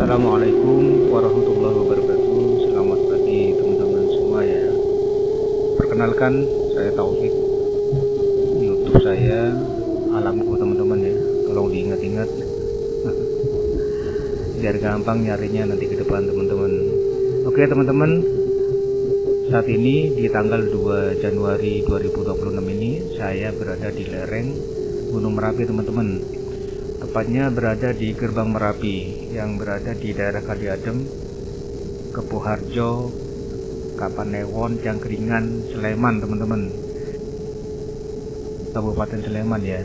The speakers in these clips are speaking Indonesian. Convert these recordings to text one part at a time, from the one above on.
Assalamualaikum warahmatullahi wabarakatuh. Selamat pagi teman-teman semua ya. Perkenalkan, saya Taufik. YouTube saya Alamku teman-teman ya. Tolong diingat-ingat biar gampang nyarinya nanti ke depan teman-teman. Oke teman-teman, saat ini di tanggal 2 Januari 2026 ini saya berada di lereng Gunung Merapi teman-teman. Tepatnya berada di Gerbang Merapi yang berada di daerah Kaliadem, Kepuharjo, Kapanewon, Jangkringan, Sleman teman-teman, Kabupaten Sleman ya.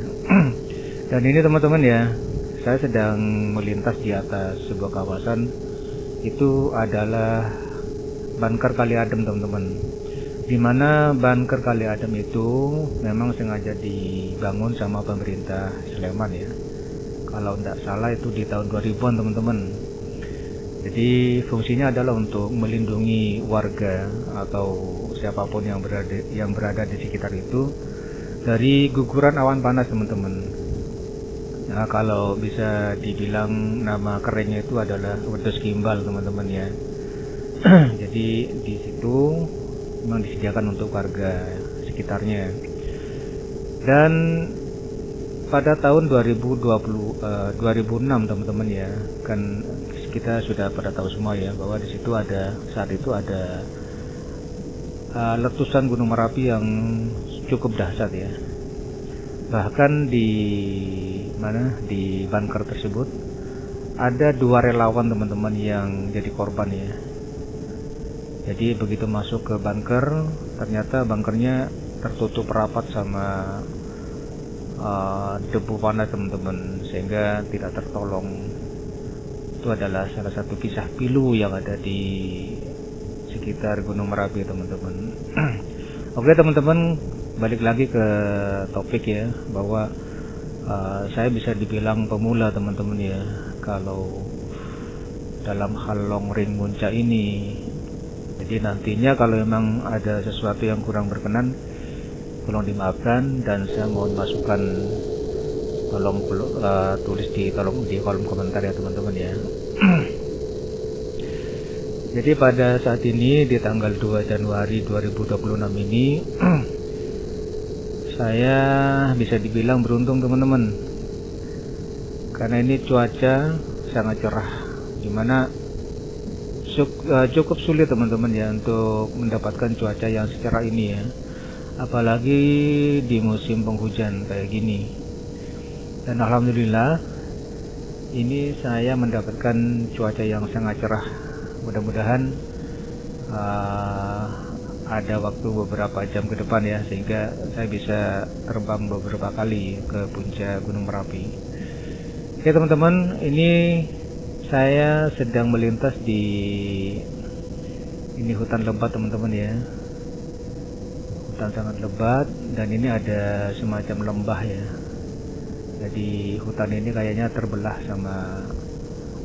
Dan ini teman-teman ya, saya sedang melintas di atas sebuah kawasan. Itu adalah Banker Kaliadem teman-teman, dimana Banker Kaliadem itu memang sengaja dibangun sama pemerintah Sleman ya. Kalau tidak salah itu di tahun 2000-an teman-teman. Jadi fungsinya adalah untuk melindungi warga atau siapapun yang berada di sekitar itu dari guguran awan panas teman-teman. Nah, kalau bisa dibilang nama kerennya itu adalah wedus gimbal teman-teman ya. Jadi di situ memang disediakan untuk warga sekitarnya. Dan pada tahun 2006 teman-teman ya, kan kita sudah pada tahu semua ya bahwa di situ saat itu ada letusan Gunung Merapi yang cukup dahsyat ya. Bahkan di bunker tersebut ada 2 relawan teman-teman yang jadi korban ya. Jadi begitu masuk ke bunker, ternyata bunkernya tertutup rapat sama debu panas teman-teman, sehingga tidak tertolong. Itu adalah salah satu kisah pilu yang ada di sekitar Gunung Merapi teman-teman. Oke teman-teman, balik lagi ke topik ya, bahwa saya bisa dibilang pemula teman-teman ya kalau dalam hal long range muncak ini. Jadi nantinya kalau memang ada sesuatu yang kurang berkenan, tolong dimaafkan, dan saya mohon masukan, tolong tulis di kolom komentar ya teman-teman ya. Jadi pada saat ini di tanggal 2 Januari 2026 ini saya bisa dibilang beruntung teman-teman, karena ini cuaca sangat cerah, dimana cukup sulit teman-teman ya untuk mendapatkan cuaca yang secerah ini ya, apalagi di musim penghujan kayak gini. Dan alhamdulillah ini saya mendapatkan cuaca yang sangat cerah. Mudah-mudahan ada waktu beberapa jam ke depan ya, sehingga saya bisa terbang beberapa kali ke puncak Gunung Merapi. Oke teman-teman, ini saya sedang melintas di hutan lebat teman-teman ya. Hutan sangat lebat, dan ini ada semacam lembah ya. Jadi hutan ini kayaknya terbelah sama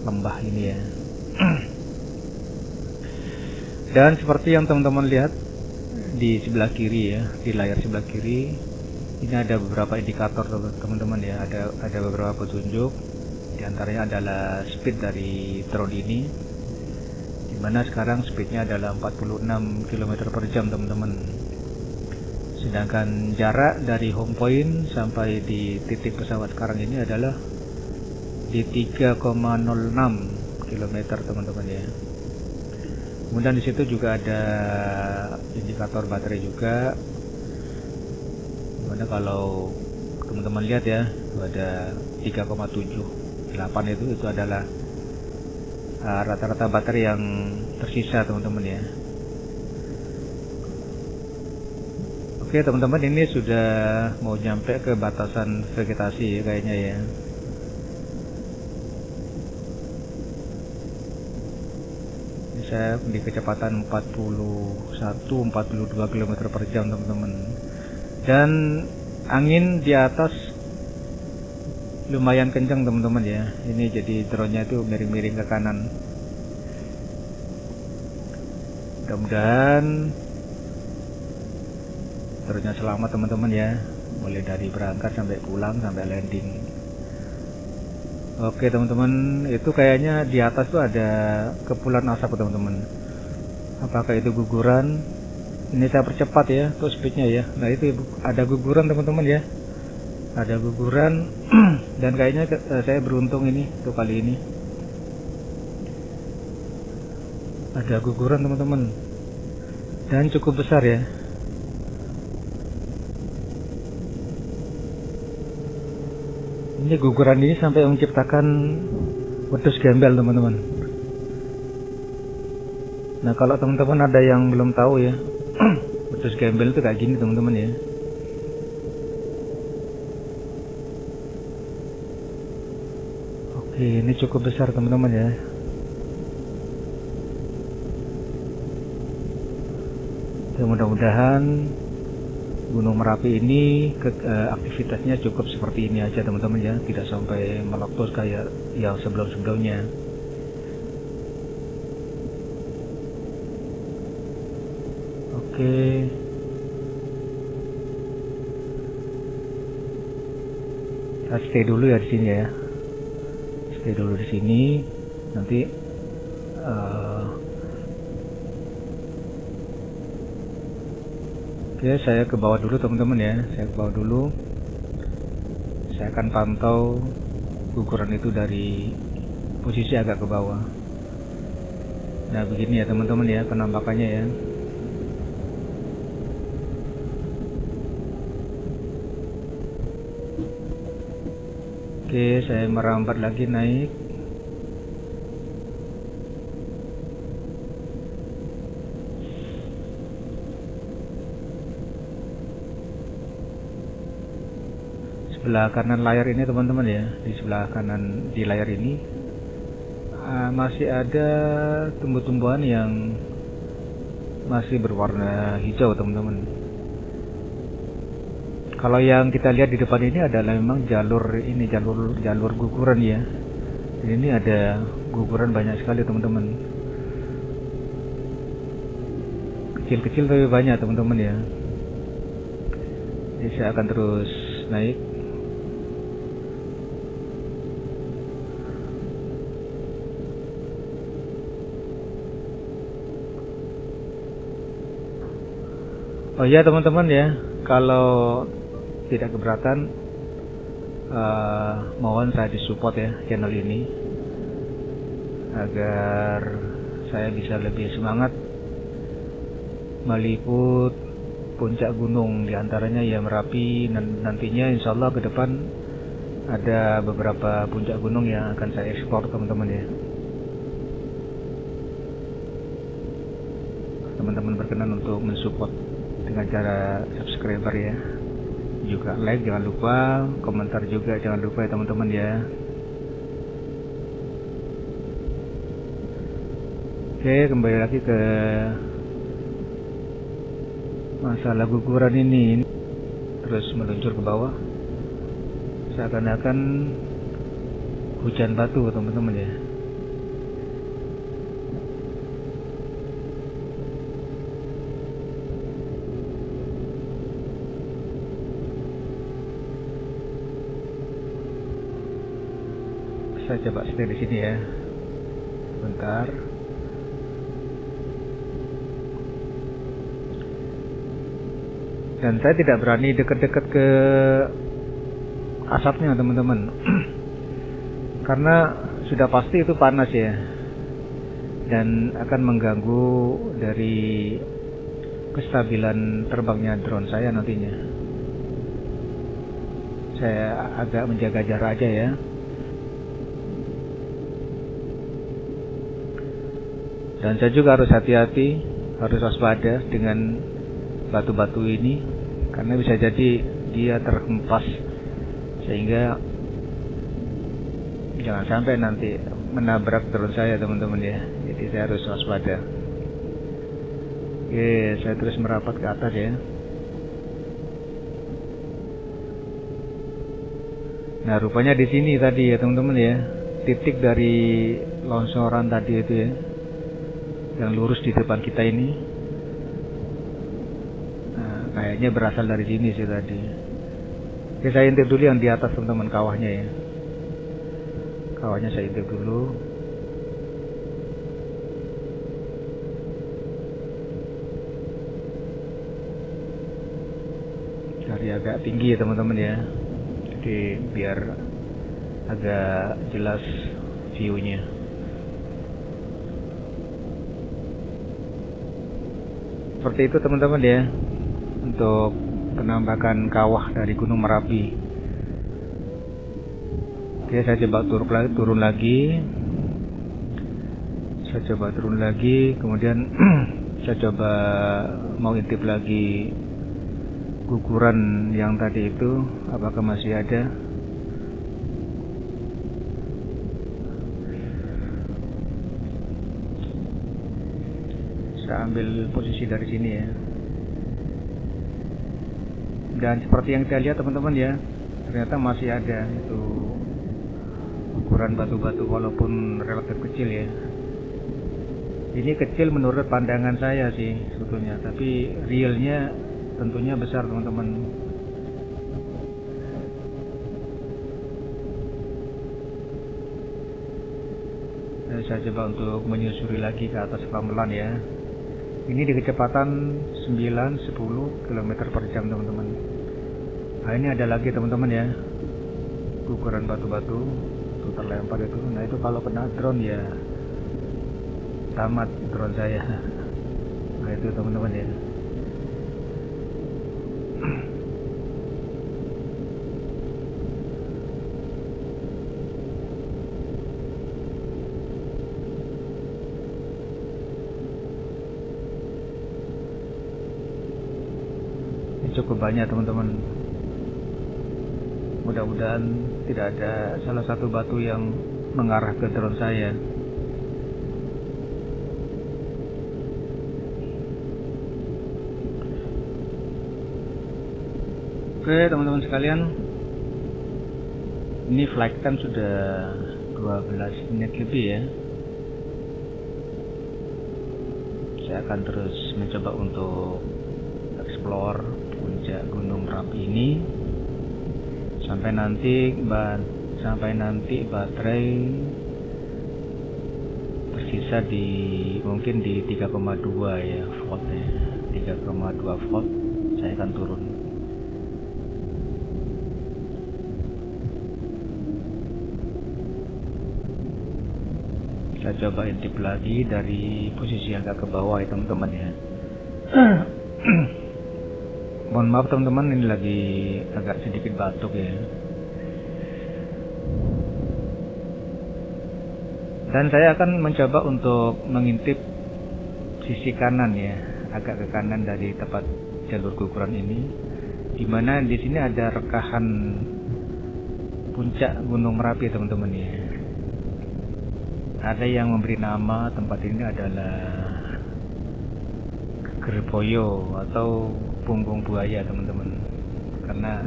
lembah ini ya. Dan seperti yang teman-teman lihat di sebelah kiri ya, di layar sebelah kiri ini ada beberapa indikator teman-teman ya, ada beberapa petunjuk. Di antaranya adalah speed dari drone ini, dimana sekarang speednya adalah 46 km per jam teman-teman. Sedangkan jarak dari home point sampai di titik pesawat sekarang ini adalah di 3,06 km teman-teman ya. Kemudian di situ juga ada indikator baterai juga. Dimana kalau teman-teman lihat ya, itu ada 3,78 itu adalah rata-rata baterai yang tersisa teman-teman ya. Oke teman-teman, ini sudah mau nyampe ke batasan vegetasi kayaknya ya. Ini saya di kecepatan 41-42 km per jam teman-teman. Dan angin di atas lumayan kencang teman-teman ya. Ini jadi drone-nya itu miring-miring ke kanan. Mudah-mudahan drone-nya selamat teman-teman ya, mulai dari berangkat sampai pulang sampai landing. Oke teman-teman, itu kayaknya di atas tuh ada kepulan asap teman-teman. Apakah itu guguran? Ini saya percepat ya untuk speednya ya. Nah itu ada guguran teman-teman ya, ada guguran. Dan kayaknya saya beruntung ini tuh kali ini ada guguran teman-teman, dan cukup besar ya. Ini guguran ini sampai menciptakan wedus gembel teman-teman. Nah kalau teman-teman ada yang belum tahu ya, wedus gembel itu kayak gini teman-teman ya. Oke, ini cukup besar teman-teman ya. Ya mudah-mudahan Gunung Merapi ini aktivitasnya cukup seperti ini aja teman-teman ya, tidak sampai meletus kayak yang sebelum-sebelumnya. Oke. Kita stay dulu ya di sini ya. Stay dulu di sini. Nanti oke, saya ke bawah dulu teman-teman ya. Saya ke bawah dulu. Saya akan pantau guguran itu dari posisi agak ke bawah. Nah begini ya teman-teman ya penampakannya ya. Oke, saya merambat lagi naik. Sebelah kanan layar ini teman-teman ya, di sebelah kanan di layar ini masih ada tumbuh-tumbuhan yang masih berwarna hijau teman-teman. Kalau yang kita lihat di depan ini adalah memang jalur guguran ya. Ini ada guguran banyak sekali teman-teman. Kecil-kecil tapi banyak teman-teman ya. Jadi saya akan terus naik. Oh iya teman-teman ya, kalau tidak keberatan, mohon saya disupport ya channel ini agar saya bisa lebih semangat meliput puncak gunung, diantaranya ya Merapi, dan nantinya insya Allah ke depan ada beberapa puncak gunung yang akan saya eksplor teman-teman ya. Teman-teman berkenan untuk mensupport dengan cara subscriber ya, juga like jangan lupa, komentar juga jangan lupa ya teman-teman ya. Oke, kembali lagi ke masalah guguran ini, terus meluncur ke bawah seakan-akan hujan batu teman-teman ya. Saya coba stay di sini ya, bentar. Dan saya tidak berani dekat-dekat ke asapnya teman-teman, karena sudah pasti itu panas ya, dan akan mengganggu dari kestabilan terbangnya drone saya nantinya. Saya agak menjaga jarak aja ya. Dan saya juga harus hati-hati, harus waspada dengan batu-batu ini, karena bisa jadi dia terhempas sehingga jangan sampai nanti menabrak drone saya teman-teman ya. Jadi saya harus waspada. Oke, saya terus merapat ke atas ya. Nah rupanya di sini tadi ya teman-teman ya, titik dari longsoran tadi itu ya, yang lurus di depan kita ini. Nah, kayaknya berasal dari sini sih tadi. Oke, saya intip dulu yang di atas teman-teman, kawahnya ya. Kawahnya saya intip dulu. Cari agak tinggi ya teman-teman ya, jadi biar agak jelas view-nya. Seperti itu teman-teman ya, untuk penampakan kawah dari Gunung Merapi. Oke, saya coba turun lagi. Kemudian saya coba mau intip lagi guguran yang tadi itu, apakah masih ada. Saya ambil posisi dari sini ya. Dan seperti yang saya lihat teman-teman ya, ternyata masih ada itu ukuran batu-batu walaupun relatif kecil ya. Ini kecil menurut pandangan saya sih sebetulnya, tapi realnya tentunya besar teman-teman. Saya coba untuk menyusuri lagi ke atas pelan-pelan ya. Ini di kecepatan 9-10 km per jam teman-teman. Nah ini ada lagi teman-teman ya, guguran batu-batu itu terlempar itu. Nah itu kalau kena drone ya tamat drone saya. Nah itu teman-teman ya. Ini cukup banyak teman-teman. Mudah-mudahan tidak ada salah satu batu yang mengarah ke drone saya. Oke teman-teman sekalian, ini flight time sudah 12 menit lebih ya. Saya akan terus mencoba untuk explore puncak Gunung Merapi ini sampai nanti baterai tersisa di mungkin di 3,2 ya voltnya. 3,2 volt saya akan turun. Saya coba intip lagi dari posisi agak ke bawah ya teman-teman ya. Mohon maaf teman-teman, ini lagi agak sedikit batuk ya. Dan saya akan mencoba untuk mengintip sisi kanan ya, agak ke kanan dari tempat jalur guguran ini, dimana di sini ada rekahan puncak Gunung Merapi teman-teman ya. Ada yang memberi nama tempat ini adalah Gerboyo atau punggung buaya teman-teman, karena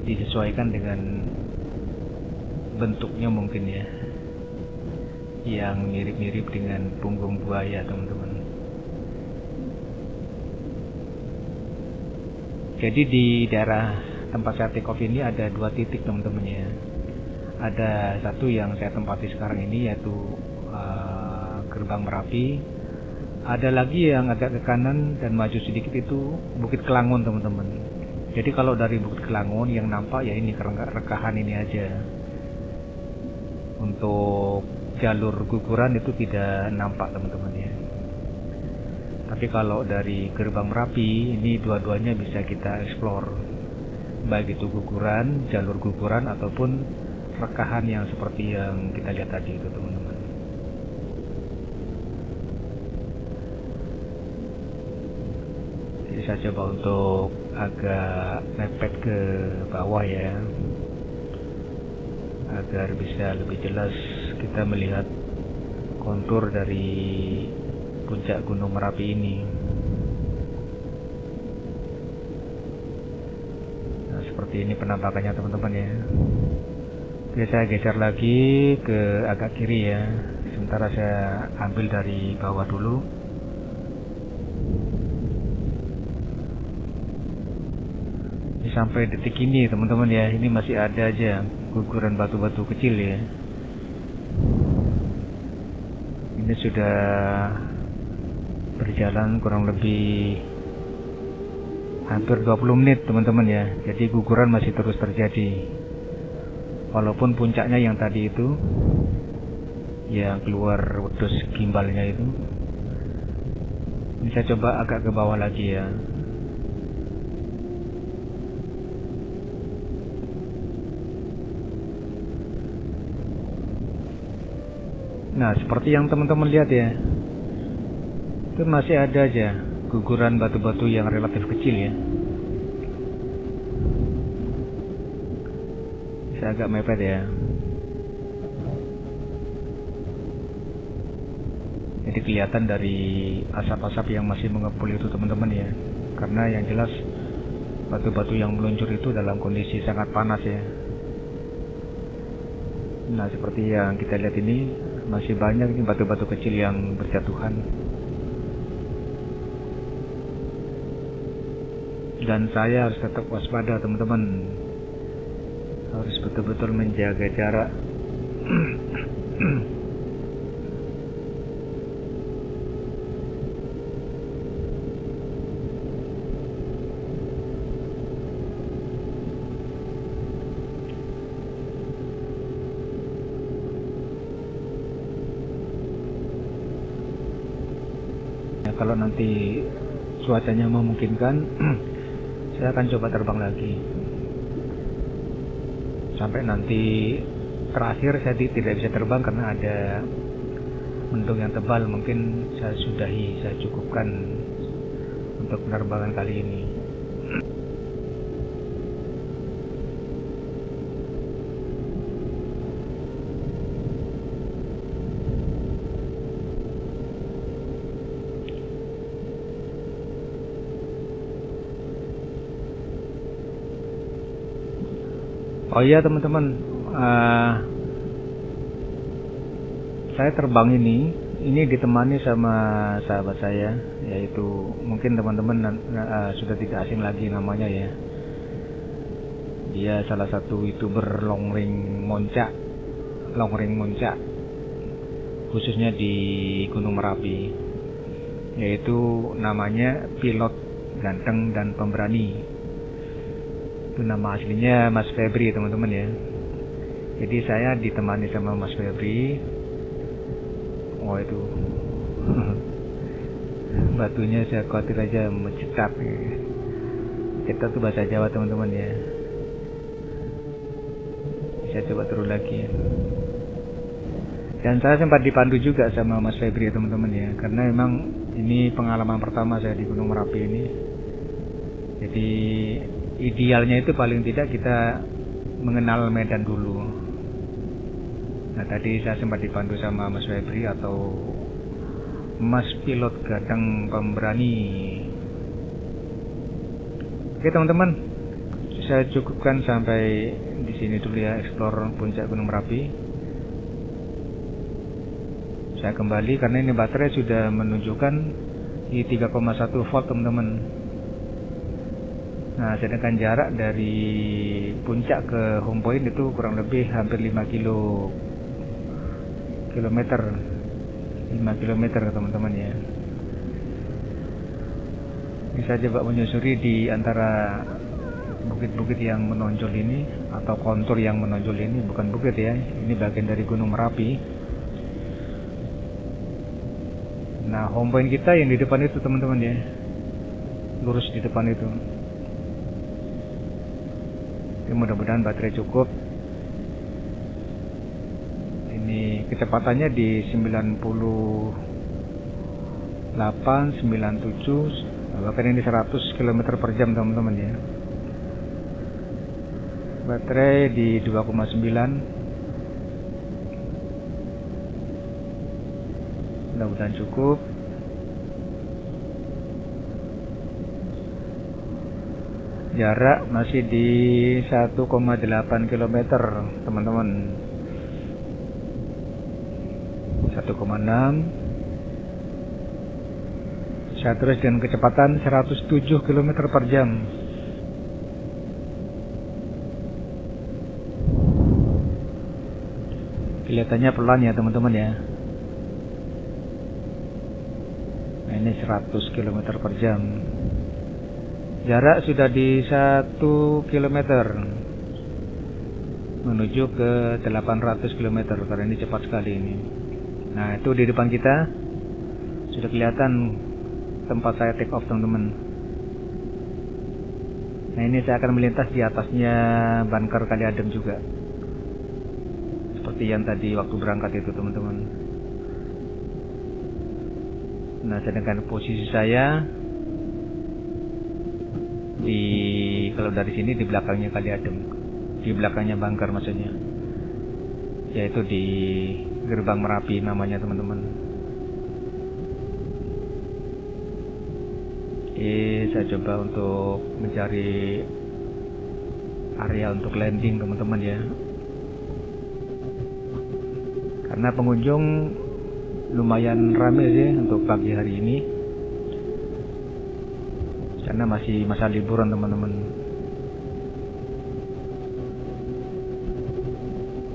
disesuaikan dengan bentuknya mungkin ya, yang mirip-mirip dengan punggung buaya teman-teman. Jadi di daerah tempat saya take off ini ada 2 titik teman-teman ya. Ada satu yang saya tempati sekarang ini yaitu Gerbang Merapi. Ada lagi yang agak ke kanan dan maju sedikit itu Bukit Kelangun teman-teman. Jadi kalau dari Bukit Kelangun yang nampak ya ini rekahan ini aja. Untuk jalur guguran itu tidak nampak teman-teman ya. Tapi kalau dari Gerbang Merapi ini dua-duanya bisa kita explore, baik itu guguran, jalur guguran ataupun rekahan yang seperti yang kita lihat tadi itu teman-teman. Jadi saya coba untuk agak mepet ke bawah ya, agar bisa lebih jelas kita melihat kontur dari puncak Gunung Merapi ini. Nah, seperti ini penampakannya teman-teman ya. Oke, saya geser lagi ke agak kiri ya. Sementara saya ambil dari bawah dulu. Ini sampai detik ini teman-teman ya, ini masih ada aja guguran batu-batu kecil ya. Ini sudah berjalan kurang lebih hampir 20 menit teman-teman ya. Jadi guguran masih terus terjadi. Walaupun puncaknya yang tadi itu, yang keluar wedus gimbalnya itu. Ini saya coba agak ke bawah lagi ya. Nah, seperti yang teman-teman lihat ya, itu masih ada aja guguran batu-batu yang relatif kecil ya. Bisa agak mepet ya. Jadi kelihatan dari asap-asap yang masih mengepul itu teman-teman ya. Karena yang jelas batu-batu yang meluncur itu dalam kondisi sangat panas ya. Nah, seperti yang kita lihat ini, masih banyak ini batu-batu kecil yang berjatuhan. Dan saya harus tetap waspada teman-teman. Harus betul-betul menjaga jarak. Kalau nanti cuacanya memungkinkan, saya akan coba terbang lagi. Sampai nanti terakhir saya tidak bisa terbang karena ada mendung yang tebal. Mungkin saya cukupkan untuk penerbangan kali ini. Oh iya teman-teman, saya terbang ini ditemani sama sahabat saya, yaitu mungkin teman-teman sudah tidak asing lagi namanya ya. Dia salah satu YouTuber longring moncak, khususnya di Gunung Merapi, yaitu namanya Pilot Ganteng dan Pemberani. Itu nama aslinya Mas Febri teman-teman ya. Jadi saya ditemani sama Mas Febri. Oh itu batunya saya khawatir aja mencetak. Cetak itu bahasa Jawa teman-teman ya. Saya coba turun lagi ya. Dan saya sempat dipandu juga sama Mas Febri teman-teman ya. Karena memang ini pengalaman pertama saya di Gunung Merapi ini. Jadi idealnya itu paling tidak kita mengenal medan dulu. Nah tadi saya sempat dipandu sama Mas Febri atau Mas Pilot Ganteng Pemberani. Oke teman-teman, saya cukupkan sampai di sini dulu ya explore puncak Gunung Merapi. Saya kembali karena ini baterai sudah menunjukkan di 3,1 volt teman-teman. Nah, sedangkan jarak dari puncak ke home point itu kurang lebih hampir 5 kilometer teman-teman ya. Bisa coba menyusuri di antara bukit-bukit yang menonjol ini atau kontur yang menonjol ini, bukan bukit ya, ini bagian dari Gunung Merapi. Nah, home point kita yang di depan itu teman-teman ya, lurus di depan itu. Mudah-mudahan baterai cukup. Ini kecepatannya di 98, 97, bahkan ini 100 km per jam teman-teman ya. Baterai di 2,9. Mudah-mudahan cukup. Jarak masih di 1,8 km teman-teman. 1,6. Saya terus dengan kecepatan 107 km per jam. Kelihatannya pelan ya teman-teman ya. Nah, ini 100 km per jam. Jarak sudah di 1 km menuju ke 800 km, karena ini cepat sekali ini. Nah, itu di depan kita sudah kelihatan tempat saya take off, teman-teman. Nah, ini saya akan melintas di atasnya Banker Kali Adem juga, seperti yang tadi waktu berangkat itu, teman-teman. Nah, sedangkan posisi saya kalau dari sini di belakangnya Kali Adem, di belakangnya Banker maksudnya, yaitu di Gerbang Merapi namanya, teman-teman. Saya coba untuk mencari area untuk landing, teman-teman ya, karena pengunjung lumayan ramai sih untuk pagi hari ini, karena masih masa liburan, teman-teman.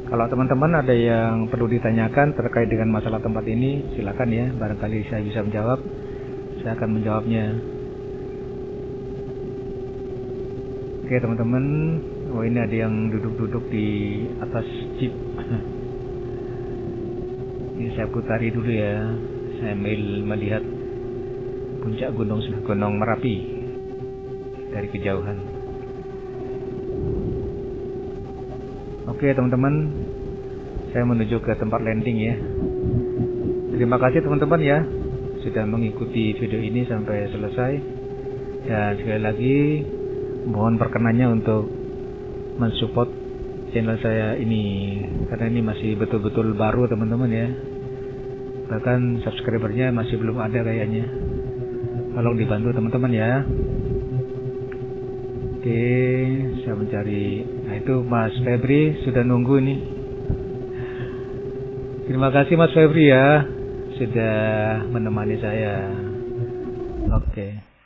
Kalau teman-teman ada yang perlu ditanyakan terkait dengan masalah tempat ini, silakan ya, barangkali saya bisa menjawab. Saya akan menjawabnya. Oke, teman-teman. Oh, ini ada yang duduk-duduk di atas jeep. Ini saya putari dulu ya, saya melihat puncak Gunung Merapi dari kejauhan. Oke, teman-teman, saya menuju ke tempat landing ya. Terima kasih teman-teman ya sudah mengikuti video ini sampai selesai. Dan sekali lagi mohon perkenannya untuk mensupport channel saya ini, karena ini masih betul-betul baru, teman-teman ya. Bahkan subscribernya masih belum ada kayaknya. Tolong dibantu, teman-teman ya. Oke, saya mencari. Nah, itu Mas Febri sudah nunggu nih. Terima kasih Mas Febri ya sudah menemani saya. Oke.